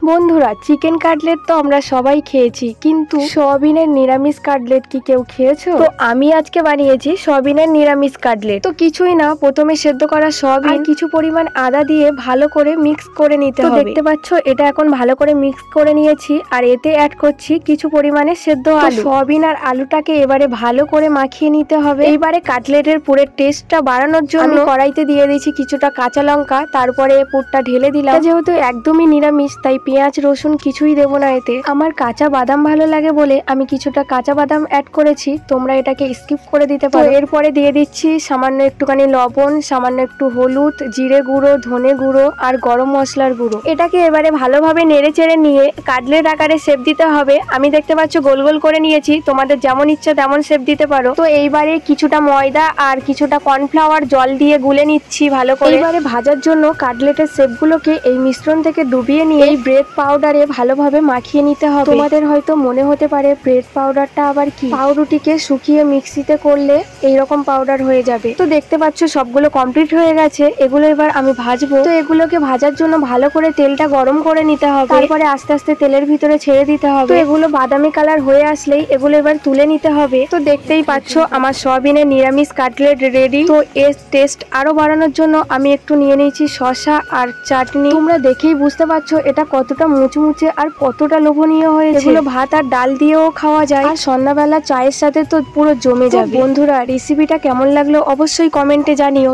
বন্ধুরা, chicken cutlet তো আমরা সবাই খেয়েছি, কিন্তু সয়াবিনের নিরামিষ কাটলেট কি কেউ খেয়েছো? তো আমি আজকে বানিয়েছি সয়াবিনের নিরামিষ কাটলেট। তো কিছুই না, প্রথমে সেদ্ধ করা সয়াবিন কিছু পরিমাণ আদা দিয়ে ভালো করে মিক্স করে নিতে হবে। দেখতে পাচ্ছ, এটা এখন ভালো করে মিক্স করে নিয়েছি, আর এতে অ্যাড করছি কিছু পরিমাণে সেদ্ধ আলু। সয়াবিন আর আলুটাকে এবারে ভালো করে মাখিয়ে নিতে হবে। এইবারে কাটলেটের পুরের টেস্টটা বাড়ানোর জন্য আমি কড়াইতে দিয়ে দিয়েছি কিছুটা কাঁচা লঙ্কা, তারপরে পুরটা ঢেলে দিলাম। যেহেতু একদমই নিরামিষ, তাই পেঁয়াজ রসুন কিছুই দেবো না এতে। আমার কাঁচা বাদাম ভালো লাগে বলে আমি কিছুটা কাঁচা বাদাম অ্যাড করেছি, তোমরা এটাকে স্কিপ করে দিতে পারো। এরপরে দিয়ে দিচ্ছি সামান্য একটুখানি লবণ, সামান্য একটু হলুদ, জিরে গুঁড়ো, ধনে গুঁড়ো আর গরম মশলার গুঁড়ো। এটাকে এবারে ভালোভাবে নেড়ে চেড়ে নিয়ে কাটলেট আকারে শেপ দিতে হবে। আমি দেখতে পাচ্ছ গোল গোল করে নিয়েছি, তোমাদের যেমন ইচ্ছা তেমন শেপ দিতে পারো। তো এইবারে কিছুটা ময়দা আর কিছুটা কর্নফ্লাওয়ার জল দিয়ে গুলে নিচ্ছি ভালো করে। এইবারে ভাজার জন্য কাটলেটের শেপগুলোকে এই মিশ্রণ থেকে ডুবিয়ে নিয়ে এই ব্রেড পাউডারে ভালোভাবে মাখিয়ে নিতে হবে। তোমাদের হয়তো মনে হতে পারে ব্রেড পাউডারটা আবার কি? পাউরুটিকে শুকিয়ে মিক্সিতে করলে এইরকম পাউডার হয়ে যাবে। তো দেখতে পাচ্ছ সবগুলো কমপ্লিট হয়ে গেছে, এগুলো এবার আমি ভাজবো। তো এগুলোকে ভাজার জন্য ভালো করে তেলটা গরম করে নিতে হবে, তারপরে আস্তে আস্তে তেলের ভিতরে ছেড়ে দিতে হবে। তো এগুলো বাদামি কালার হয়ে আসলেই এগুলো এবার তুলে নিতে হবে। তো দেখতেই পাচ্ছ আমার সয়াবিনের নিরামিষ কাটলেট রেডি। তো এর টেস্ট আরো বাড়ানোর জন্য আমি একটু নিয়ে নিয়েছি শসা আর চাটনি। তোমরা দেখেই বুঝতে পারছো এটা কতটা মুচমুচে আর কতটা লোভনীয় হয়েছে। এগুলো ভাত আর ডাল দিয়েও খাওয়া যায়, আর সন্ধ্যাবেলা চায়ের সাথে তো পুরো জমে যাবে। বন্ধুরা, রেসিপিটা কেমন লাগলো অবশ্যই কমেন্টে জানিও।